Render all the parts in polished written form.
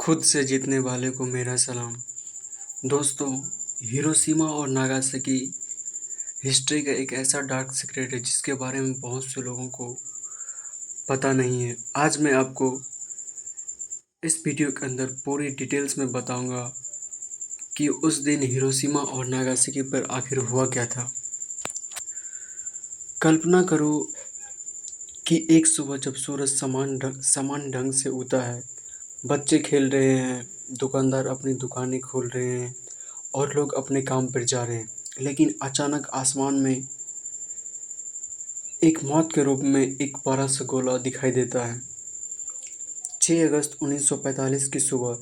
खुद से जीतने वाले को मेरा सलाम। दोस्तों, हिरोशिमा और नागासाकी हिस्ट्री का एक ऐसा डार्क सीक्रेट है जिसके बारे में बहुत से लोगों को पता नहीं है। आज मैं आपको इस वीडियो के अंदर पूरी डिटेल्स में बताऊंगा कि उस दिन हिरोशिमा और नागासाकी पर आखिर हुआ क्या था। कल्पना करो कि एक सुबह जब सूरज समान ढंग से उगता है, बच्चे खेल रहे हैं, दुकानदार अपनी दुकानें खोल रहे हैं और लोग अपने काम पर जा रहे हैं। लेकिन अचानक आसमान में एक मौत के रूप में एक बड़ा सा गोला दिखाई देता है। 6 अगस्त 1945 की सुबह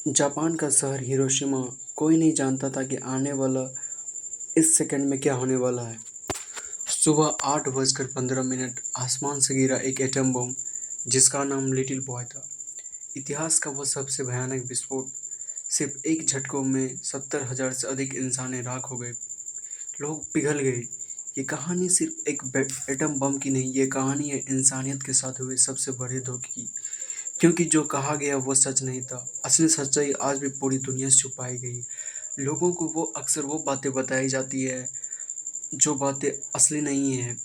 जापान का शहर हिरोशिमा। कोई नहीं जानता था कि आने वाला इस सेकंड में क्या होने वाला है। सुबह 8:15 आसमान से गिरा एक एटम बम जिसका नाम लिटिल बॉय था। इतिहास का वो सबसे भयानक विस्फोट। सिर्फ एक झटकों में 70,000 से अधिक इंसानें राख हो गए, लोग पिघल गए। ये कहानी सिर्फ एक एटम बम की नहीं, ये कहानी है इंसानियत के साथ हुए सबसे बड़े धोखे की। क्योंकि जो कहा गया वो सच नहीं था। असली सच्चाई आज भी पूरी दुनिया से छुपाई गई। लोगों को वो अक्सर वो बातें बताई जाती है जो बातें असली नहीं है।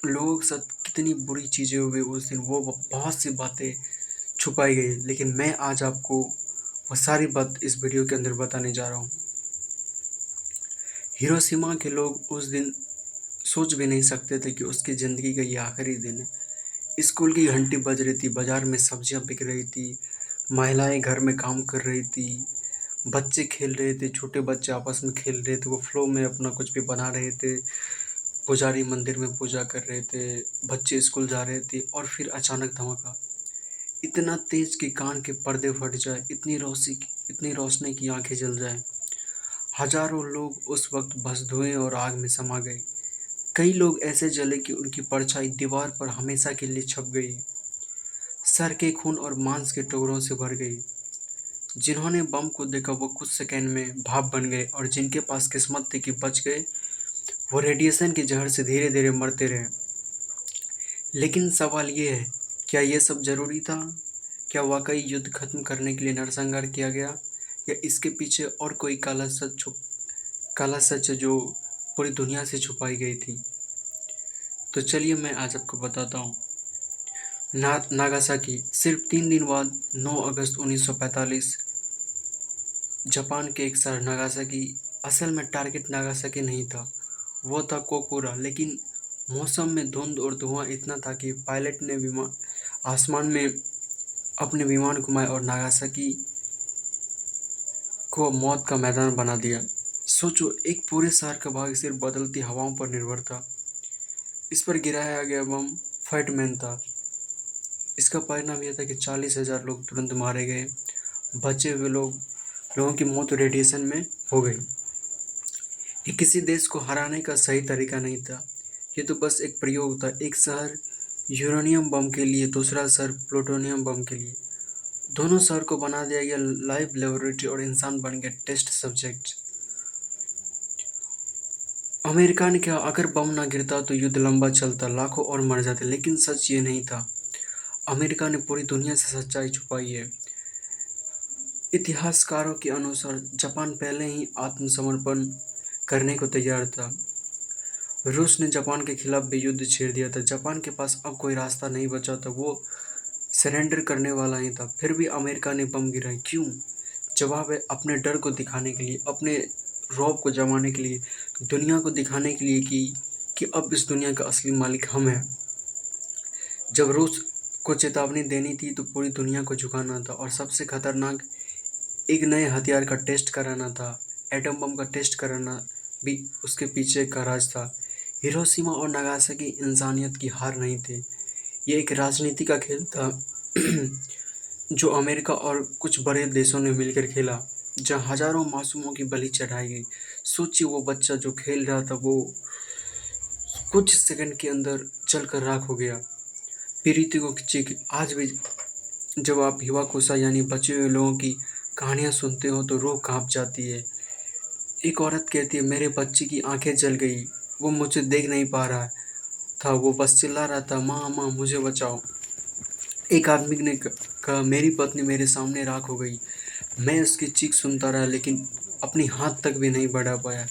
लोगों के साथ कितनी बुरी चीज़ें हुई उस दिन, वो बहुत सी बातें छुपाई गई। लेकिन मैं आज आपको वो सारी बात इस वीडियो के अंदर बताने जा रहा हूँ। हिरोशिमा के लोग उस दिन सोच भी नहीं सकते थे कि उसकी ज़िंदगी का ये आखिरी दिन है। स्कूल की घंटी बज रही थी, बाजार में सब्जियां बिक रही थी, महिलाएं घर में काम कर रही थी, बच्चे खेल रहे थे, छोटे बच्चे आपस में खेल रहे थे, वो फ्लो में अपना कुछ भी बना रहे थे, पुजारी मंदिर में पूजा कर रहे थे, बच्चे स्कूल जा रहे थे। और फिर अचानक धमाका, इतना तेज कि कान के पर्दे फट जाए, इतनी रोशनी की आंखें जल जाए। हजारों लोग उस वक्त बस धुएं और आग में समा गए। कई लोग ऐसे जले कि उनकी परछाई दीवार पर हमेशा के लिए छप गई, सर के खून और मांस के टुकड़ों से भर गई। जिन्होंने बम को देखा वो कुछ सेकंड में भाप बन गए और जिनके पास किस्मत थी कि बच गए, वो रेडिएशन के जहर से धीरे धीरे मरते रहे। लेकिन सवाल ये है, क्या ये सब जरूरी था? क्या वाकई युद्ध खत्म करने के लिए नरसंहार किया गया, या इसके पीछे और कोई काला सच है जो पूरी दुनिया से छुपाई गई थी? तो चलिए मैं आज आपको बताता हूँ। नागासाकी। सिर्फ 3 दिन बाद 9 अगस्त 1945 जापान के एक शहर नागासाकी। असल में टारगेट नागासाकी नहीं था, वो था कोकुरा। लेकिन मौसम में धुंध और धुआं इतना था कि पायलट ने विमान आसमान में अपने विमान घुमाए और नागासाकी को मौत का मैदान बना दिया। सोचो, एक पूरे शहर का भाग्य सिर्फ बदलती हवाओं पर निर्भर था। इस पर गिराया गया बम फैटमैन था। इसका परिणाम यह था कि 40,000 लोग तुरंत मारे गए। बचे हुए लोगों की मौत रेडिएशन में हो गई। ये किसी देश को हराने का सही तरीका नहीं था, ये तो बस एक प्रयोग था। एक शहर यूरेनियम बम के लिए, दूसरा शहर प्लूटोनियम बम के लिए। दोनों शहर को बना दिया गया लाइव लेबोरेटरी और इंसान बन गया टेस्ट सब्जेक्ट। अमेरिका ने कहा अगर बम ना गिरता तो युद्ध लंबा चलता, लाखों और मर जाते। लेकिन सच ये नहीं था। अमेरिका ने पूरी दुनिया से सच्चाई छुपाई है। इतिहासकारों के अनुसार जापान पहले ही आत्मसमर्पण करने को तैयार था। रूस ने जापान के खिलाफ भी युद्ध छेड़ दिया था। जापान के पास अब कोई रास्ता नहीं बचा था, वो सरेंडर करने वाला ही था। फिर भी अमेरिका ने बम गिराए। क्यों? जवाब है अपने डर को दिखाने के लिए, अपने रौब को जमाने के लिए, दुनिया को दिखाने के लिए कि अब इस दुनिया का असली मालिक हम हैं। जब रूस को चेतावनी देनी थी तो पूरी दुनिया को झुकाना था, और सबसे खतरनाक, एक नए हथियार का टेस्ट कराना था। एटम बम का टेस्ट कराना भी उसके पीछे का राज था। हिरोशिमा और नागासाकी इंसानियत की हार नहीं थे, ये एक राजनीति का खेल था जो अमेरिका और कुछ बड़े देशों ने मिलकर खेला, जहां हजारों मासूमों की बलि चढ़ाई गई। सोचिए, वो बच्चा जो खेल रहा था वो कुछ सेकंड के अंदर जलकर राख हो गया। पीड़ित को चीख। आज भी जब आप हिवाकुशा यानी बचे हुए लोगों की कहानियां सुनते हो तो रूह कांप जाती है। एक औरत कहती है, मेरे बच्चे की आंखें जल गई, वो मुझे देख नहीं पा रहा था, वो बस चिल्ला रहा था, माँ माँ मुझे बचाओ। एक आदमी ने कहा, मेरी पत्नी मेरे सामने राख हो गई। मैं उसकी चीख सुनता रहा लेकिन अपनी हाथ तक भी नहीं बढ़ा पाया।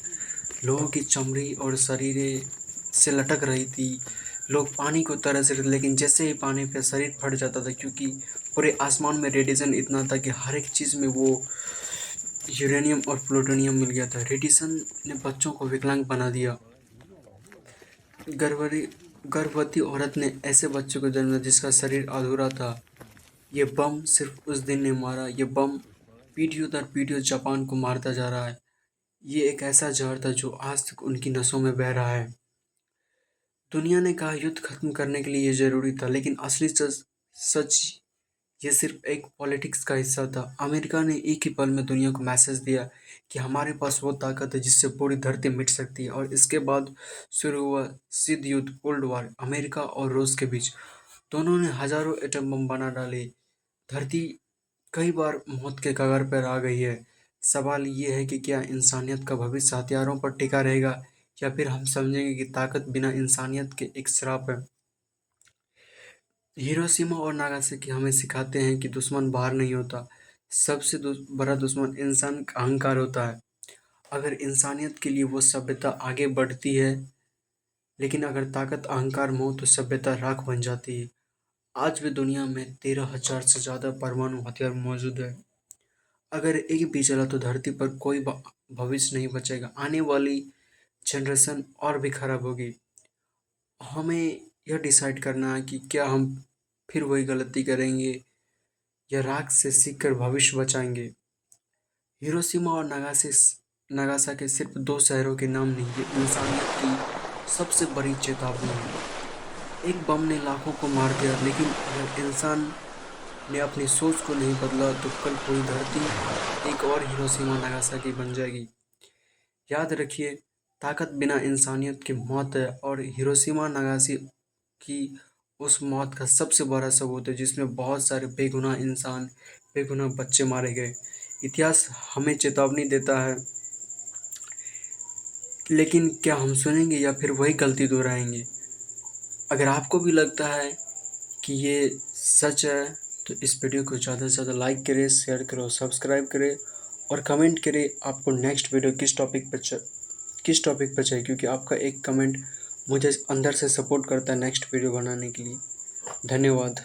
लोगों की चमड़ी और शरीरें से लटक रही थी। लोग पानी को तरस रहे थे लेकिन जैसे ही पानी पे शरीर फट जाता था, क्योंकि पूरे आसमान में रेडिएशन इतना था कि हर एक चीज़ में वो यूरेनियम और प्लूटोनियम मिल गया था। रेडिएशन ने बच्चों को विकलांग बना दिया। गर्भवती गर्भवती औरत ने ऐसे बच्चे को जन्म दिया जिसका शरीर अधूरा था। ये बम सिर्फ उस दिन नहीं मारा, ये बम पीढ़ियों दर पीढ़ियों जापान को मारता जा रहा है। ये एक ऐसा जहर था जो आज तक उनकी नसों में बह रहा है। दुनिया ने कहा युद्ध खत्म करने के लिए ये जरूरी था, लेकिन असली सच सच ये सिर्फ एक पॉलिटिक्स का हिस्सा था। अमेरिका ने एक ही पल में दुनिया को मैसेज दिया कि हमारे पास वो ताकत है जिससे पूरी धरती मिट सकती है, और इसके बाद शुरू हुआ शीत युद्ध, कोल्ड वॉर, अमेरिका और रूस के बीच। दोनों ने हजारों एटम बम बना डाले। धरती कई बार मौत के कगार पर आ गई है। सवाल ये है कि क्या इंसानियत का भविष्य हथियारों पर टिका रहेगा, या फिर हम समझेंगे कि ताकत बिना इंसानियत के एक श्राप है। हिरोशिमा और नागासाकी हमें सिखाते हैं कि दुश्मन बाहर नहीं होता, सबसे बड़ा दुश्मन इंसान का अहंकार होता है। अगर इंसानियत के लिए वो सभ्यता आगे बढ़ती है, लेकिन अगर ताकत अहंकार में हो तो सभ्यता राख बन जाती है। आज भी दुनिया में 13,000 से ज़्यादा परमाणु हथियार मौजूद है। अगर एक भी चला तो धरती पर कोई भविष्य नहीं बचेगा। आने वाली जनरेशन और भी खराब होगी। हमें यह डिसाइड करना है कि क्या हम फिर वही गलती करेंगे या राख से सीखकर भविष्य बचाएंगे। हिरोशिमा और नागासाकी सिर्फ दो शहरों के नाम नहीं, ये इंसानियत की सबसे बड़ी चेतावनी है। एक बम ने लाखों को मार दिया, लेकिन अगर इंसान ने अपनी सोच को नहीं बदला तो कल पूरी धरती एक और हिरोशिमा नागासाकी बन जाएगी। याद रखिए, ताकत बिना इंसानियत की मौत है, और हिरोशिमा नागासाकी की उस मौत का सबसे बड़ा सबूत है जिसमें बहुत सारे बेगुनाह इंसान, बेगुनाह बच्चे मारे गए। इतिहास हमें चेतावनी देता है, लेकिन क्या हम सुनेंगे या फिर वही गलती दोहराएंगे। अगर आपको भी लगता है कि ये सच है तो इस वीडियो को ज़्यादा से ज़्यादा लाइक करें, शेयर करें और सब्सक्राइब करें, और कमेंट करें आपको नेक्स्ट वीडियो किस टॉपिक पर चाहिए, क्योंकि आपका एक कमेंट मुझे अंदर से सपोर्ट करता है नेक्स्ट वीडियो बनाने के लिए। धन्यवाद।